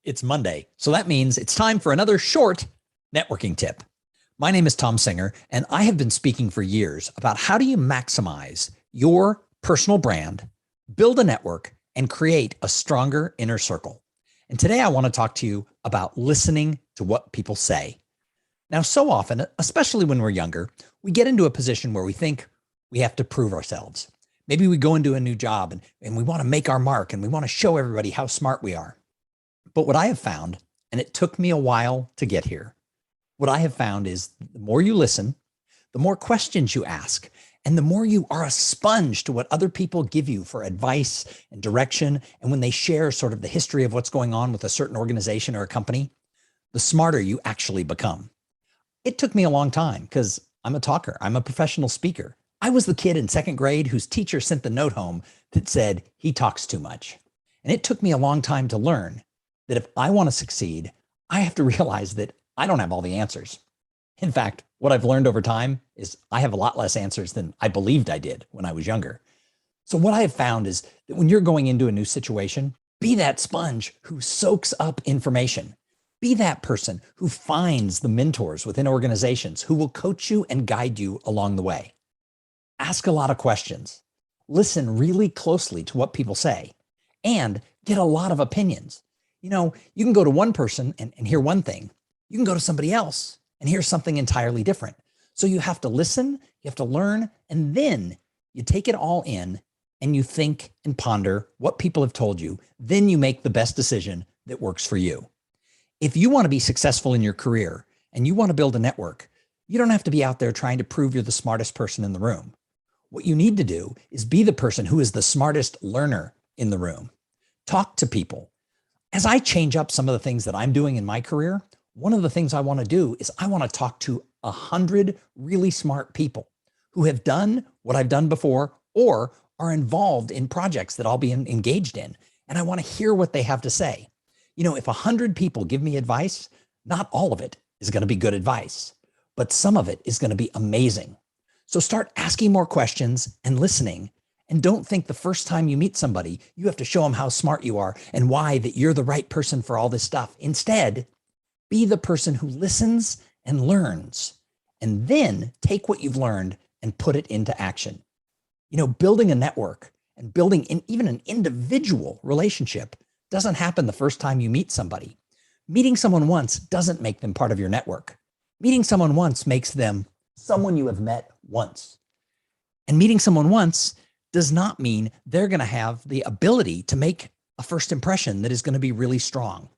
It's Monday, so that means it's time for another short networking tip. My name is Thom Singer, and I have been speaking for years about how do you maximize your personal brand, build a network, and create a stronger inner circle. And today I want to talk to you about listening to what people say. Now, so often, especially when we're younger, we get into a position where we think we have to prove ourselves. Maybe we go into a new job and we want to make our mark and we want to show everybody how smart we are. But what I have found, and it took me a while to get here, what I have found is the more you listen, the more questions you ask, and the more you are a sponge to what other people give you for advice and direction. And when they share sort of the history of what's going on with a certain organization or a company, the smarter you actually become. It took me a long time because I'm a talker. I'm a professional speaker. I was the kid in second grade whose teacher sent the note home that said he talks too much. And it took me a long time to learn that if I want to succeed, I have to realize that I don't have all the answers. In fact, what I've learned over time is I have a lot less answers than I believed I did when I was younger. So what I have found is that when you're going into a new situation, be that sponge who soaks up information. Be that person who finds the mentors within organizations who will coach you and guide you along the way. Ask a lot of questions. Listen really closely to what people say and get a lot of opinions. You know, you can go to one person and hear one thing. You can go to somebody else and hear something entirely different. So you have to listen, you have to learn, and then you take it all in and you think and ponder what people have told you. Then you make the best decision that works for you. If you want to be successful in your career and you want to build a network, you don't have to be out there trying to prove you're the smartest person in the room. What you need to do is be the person who is the smartest learner in the room. Talk to people. As I change up some of the things that I'm doing in my career, one of the things I want to do is I want to talk to 100 really smart people who have done what I've done before or are involved in projects that I'll be engaged in. And I want to hear what they have to say. You know, if 100 people give me advice, not all of it is going to be good advice, but some of it is going to be amazing. So start asking more questions and listening. And don't think the first time you meet somebody, you have to show them how smart you are and why that you're the right person for all this stuff. Instead, be the person who listens and learns, and then take what you've learned and put it into action. You know, building a network and building even an individual relationship doesn't happen the first time you meet somebody. Meeting someone once doesn't make them part of your network. Meeting someone once makes them someone you have met once. And meeting someone once does not mean they're going to have the ability to make a first impression that is going to be really strong.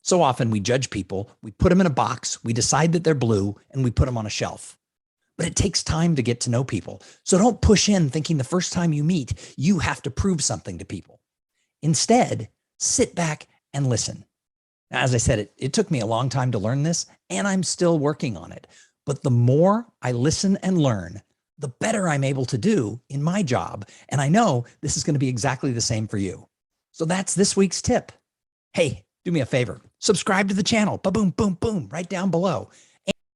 So often we judge people, we put them in a box, we decide that they're blue, and we put them on a shelf. But it takes time to get to know people. So don't push in thinking the first time you meet, you have to prove something to people. Instead, sit back and listen. Now, as I said, it took me a long time to learn this, and I'm still working on it. But the more I listen and learn, the better I'm able to do in my job. And I know this is going to be exactly the same for you. So that's this week's tip. Hey, do me a favor. Subscribe to the channel. Ba-boom, boom, boom, right down below.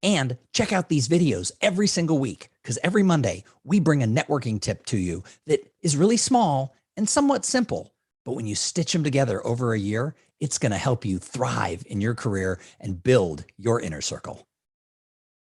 And check out these videos every single week, because every Monday we bring a networking tip to you that is really small and somewhat simple. But when you stitch them together over a year, it's going to help you thrive in your career and build your inner circle.